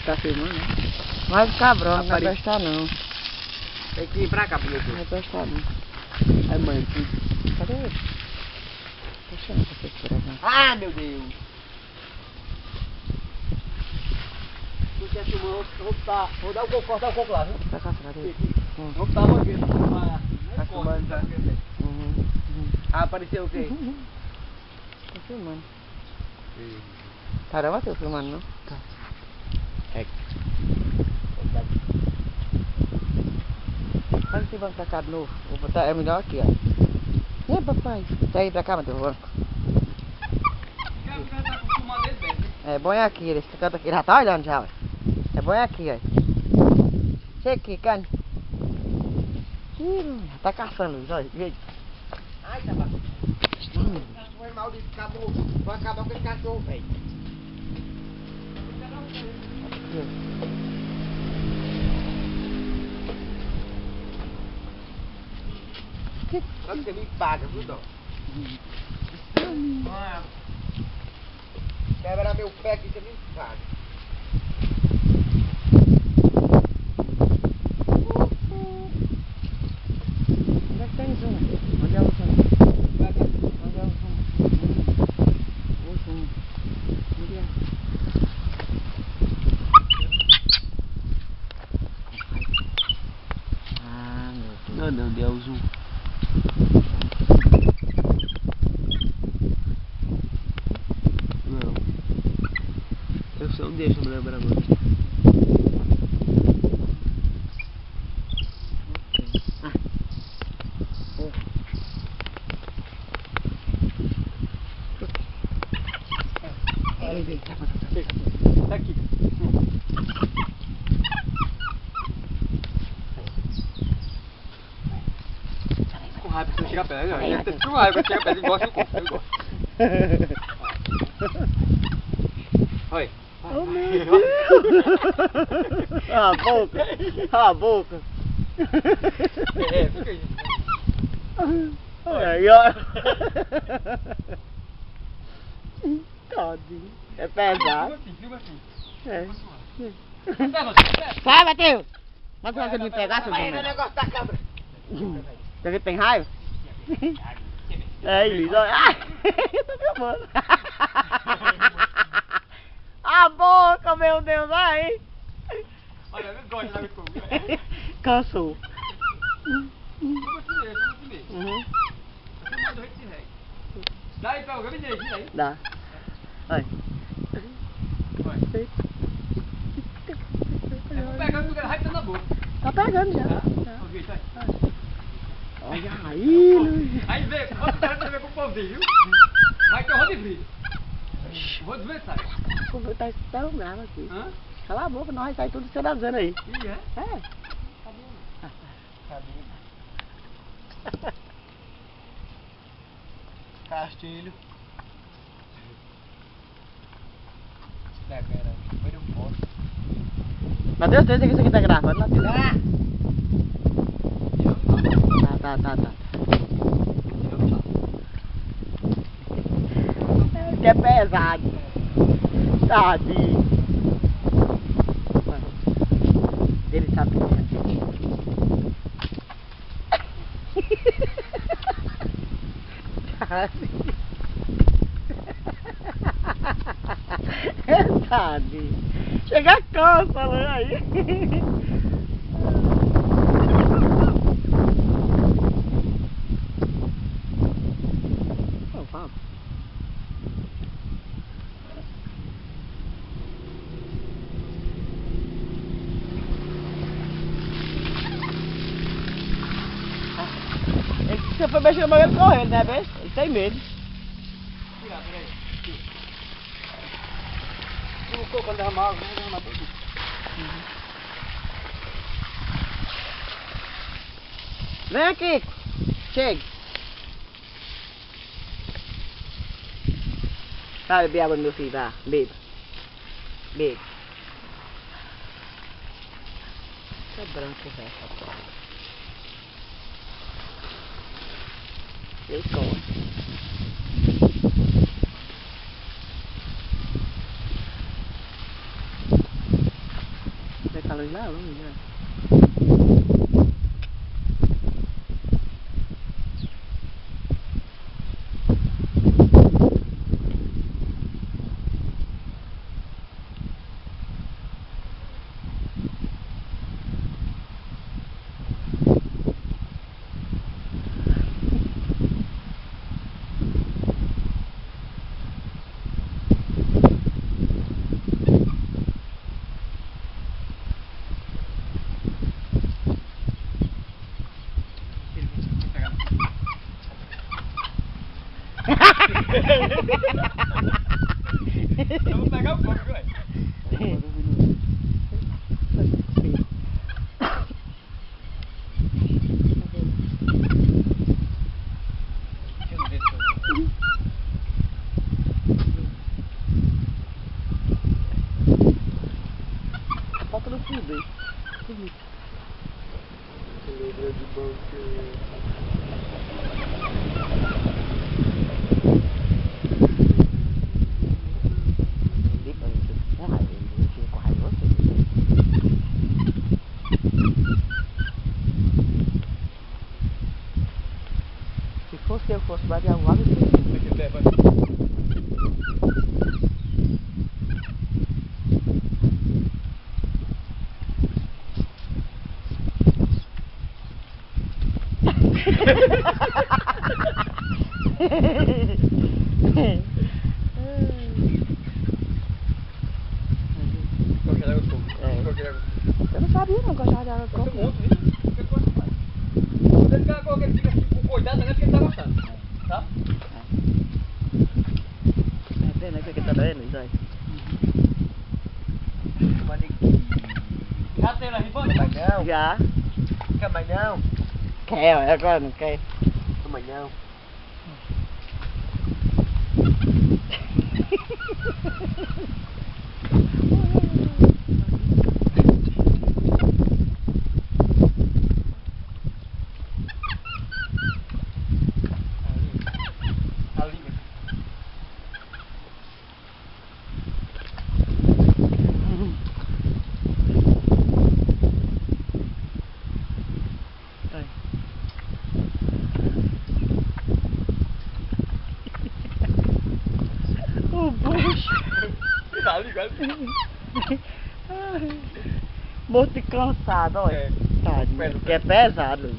Tá filmando, né? Vai ficar bronco, não vai prestar não. Tem que ir pra cá, meu Não vai prestar não. Ai, mãe, Cadê ele? Tô chamando pra vocês por aqui. ah, meu Deus. Você quer filmar, vou dar o coco, cortar o coco lá, viu? Pra cá, cadê ele? Vamos dar uma vez, tá filmando já. Ah, apareceu o quê? Tô filmando. Caramba, tô filmando não? Tá. É. Olha esse banco pra cá de novo. Vou botar, é melhor aqui, ó. E papai? Tá aí pra cá, meu banco. É, põe aqui, eles cantam aqui. Já tá olhando já, ó. É, põe aqui, ó. Chega aqui, cane. Tá caçando, Luiz, olha. Ai, tá bom. Foi maldito, acabou. Vai acabar com esse cachorro, velho. Você me paga, viu, Dó? Quebra meu pé aqui, você me paga. Onde é que tem zoom? Onde é o zoom? Onde é o zoom? O zoom. Onde é? Ah, meu Deus. Não, deu o zoom. Não. Eu só não deixo, me lembrar agora. Tá aqui. Com raiva se não chegar perto, não. Ele tem com raiva quando chega perto, ele gosta do corpo, ele gosta. Oi. Oh, meu Deus! Ah, a boca! Ah, a boca! É, fica aí. Olha aí, ó! Tadinho! É pesado! Filma assim. É. Pega, Sai, Matheus! Mas você vai me pegar, seu aí, o Bruno? negócio da câmera. Você vê que tem raiva? É, Luiz, olha! Ai! Eu tô filmando! A boca, meu Deus! Ai! Olha, eu gosto de dar fogo. Cansou! Vamos comer. Uhum. Dá aí, pega o gabinete, aí. Dá. Vai. Vai. Pegando porque ela vai na boca. Tá pegando já. Tá? Tá. Ok, tá. Olha aí, Luiz. Aí vê, quando o cara você vê com o povinho, viu? Vai ter o rodízio. Vou desvençar. Tá tão bravo aqui. Hã? Cala a boca, nós vai sair tudo que você tá dizendo aí. Ih, é? É. Castilho. Foi no posto. Matheus, tem que isso aqui tá gravando, Matheus. Tá. É que é pesado. Tadinho. Ele sabe que é. Tadinho. Chega cansa, né? Aí. Oh, vamos. Você foi mexer no banheiro correndo, né, bem? Ele tem medo. Peraí. O coco quando derramar água, vamos derramar tudo. Vem aqui. Chega. Vai beber água no meu filho, vá. Beba. Beba. Tá branco, velho. Eu corro. luz lá, luz lá. Vamos pegar o fogo, velho. Falta no fundo aí. Lembra de banco. Se fosse eu fosse lá de algum lado, eu Eu não sabia não gostava de água com coco. Quando ele cagou, que ele fica assim com cuidado, né? Porque ele tá gostando. Tá? É pena que tá doendo, isso aí. Já tem lá ribone? Não. Já. Quer mais não? Quer, agora não quer. Não mais não. O bucho. Tá ligado? Morto e cansado, olha. É. Tadinho, Pesado. que é pesado.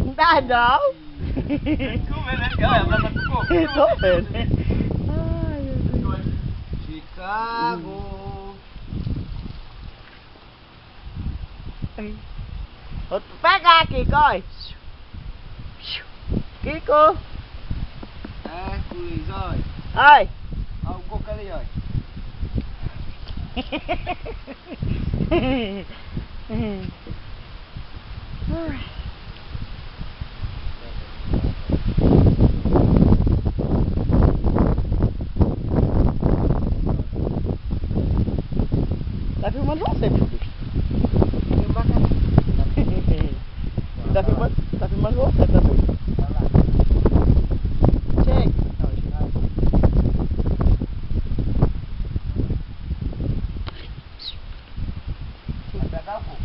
Não dá não. Olha, abraça com coco. Tô vendo. Ai, meu Deus. Chicago. Vou pegar aqui, coi. Kiko. Hércules, olha. Ai. Olha o coco ali, olha. Tá filmando você, meu bicho. Tem um macaco. Tá filmando você também. Vai lá. Chega. Vai pegar o coco.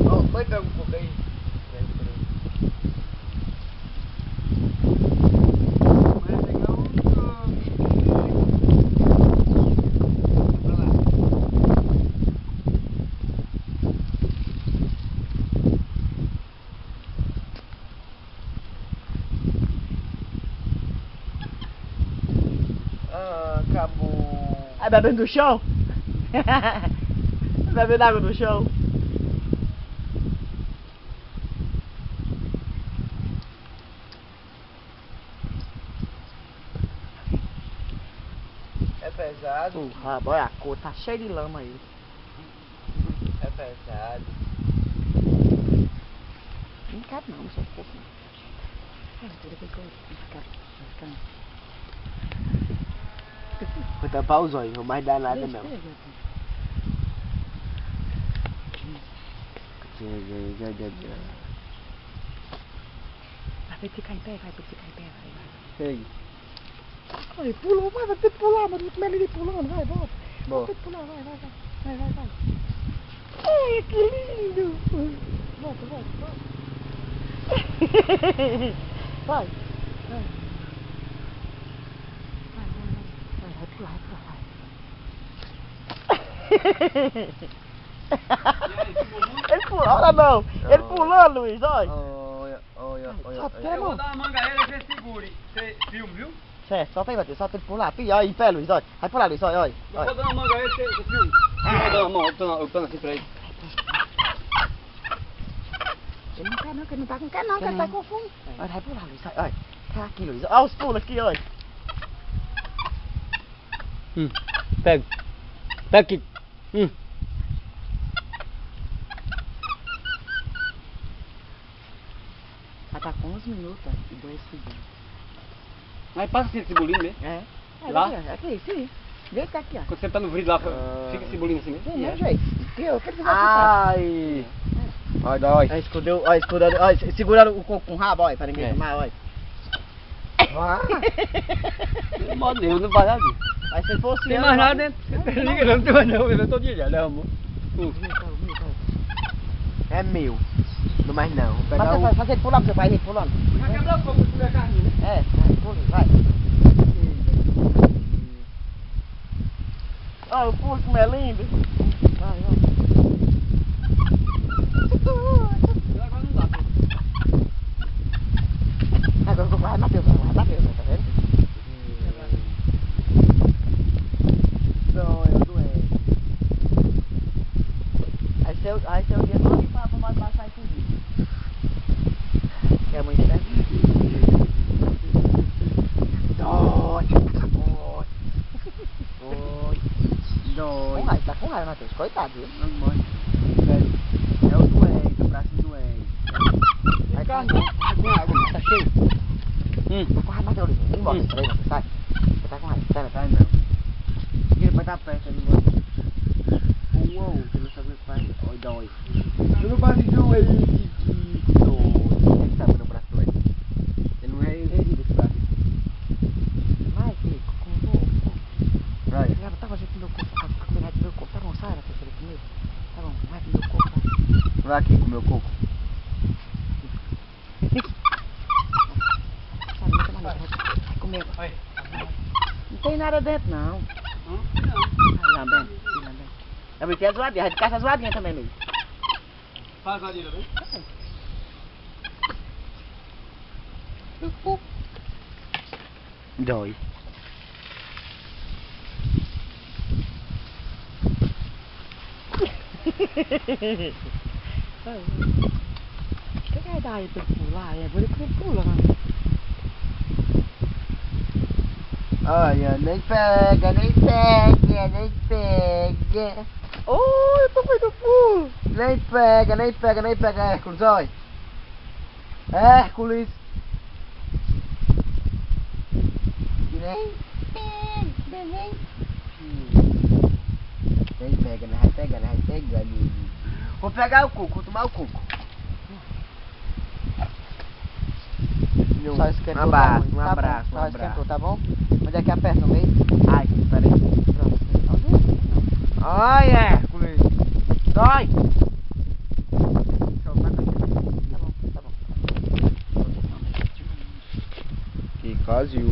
Ó, vai pegar um pouco aí. Vai pegar um coco. Vai lá. Ah, acabou. Aí bebendo do chão? Bebendo água do chão? É pesado. O rabo, olha a cor, tá cheio de lama aí. É pesado. Não cabe não, não sou fofo não. Ah, tudo bem que eu vou ficar. Vou tampar os olhos, não mais dá nada não. Vai ficar em pé, vai ficar em pé, vai. Sei. Vai, pula, vai ter que pular, mas como ele pulando, vai, bora. Bom. Tem que pular, vai. Ai, que lindo. Volta. Vai. Vai pular. Ele pulou, olha não. Ele pulou, Luiz, olha. Olha. Eu vou dar uma mangaeira e você segure. Você filma, viu? Certo, solta aí, Matheus, solta ele por lá. Olha aí, em pé, Luiz, olha. Vai por lá, Luiz, olha. Eu vou dar uma mangaeira e você filma. Eu vou dar uma mão, eu tô assim pra ele. Ele não quer não, que ele não tá com quer não, que ele tá com fome. Olha, vai por lá, Luiz, olha. Tá aqui, Luiz. Olha os pulos aqui, olha. Pega. Pega aqui. Já tá com 11 minutos e 2 segundos. Mas passa esse bolinho, né? É. Lá? Aqui, sim. Vem cá aqui, ó. Quando você tá no vídeo lá, fica esse bolinho assim, né? Sim, mesmo jeito. Eu quero que você vai Ai. Olha, dói. Olha, escondeu, olha, segurando o coco com o rabo, olha, para ninguém tomar, olha. Não modo nenhum, não vai nada. Mas se ele fosse... Tem mais nada dentro. Liga, não tem mais não, eu tô de olhar, amor. É meu. Não mais não. Vou pegar Mas faz ele pular, você faz ele pulando. Vai quebrar o fogo pra comer a carne, né? Vai, pula, vai. Olha o pulo como é lindo. Vai. Agora não dá, pô. Agora vai, Matheus, tá vendo? eu doente. Aí seu dia todo pra baixar esse vídeo. É muito certo? Dói. Tá com raiva, Matheus. Coitado, viu? Não morre. É o doente, o braço doente. Vai com água. Tá cheio? Tô com raiva, Matheus. Vem embora. Peraí, Matheus, sai. Você tá com raiva, sai, Sai não. Ele vai estar perto ali, mano. Uou, você não sabe o que faz. Oi, dói. Eu não faço doente. Dói. Ele sabe meu braço doente. Ele não é exigido esse braço. Vai, filho, com Vai. Leva, tá fazendo pro meu corpo, pra comer do meu corpo. Tá bom, sai, Matheus, pra ele comer. Tá bom, vai pro meu corpo, vai. Vai aqui com o meu coco. Vai comer. Vai. Não tem nada dentro, não. Vai lá, bem. É porque é zoadinha, a gente caça zoadinha também, Luiz. Faz a direita, Dói. O que vai dar aí pra pular? É por isso que ele pula, né? Olha, nem pega. Oh, eu tô muito pulo! Nem pega, Hércules, olha. Hércules. Nem pega, né? Vai pegando. Vou pegar o coco, vou tomar o coco. Só esquentou, Um abraço, tá bom. um abraço, Só um esquentou, abraço. tá bom? Onde é que aperta no meio? Ai, peraí. Pronto. Ai, Hércules. Dói. Tá bom. Que quase o...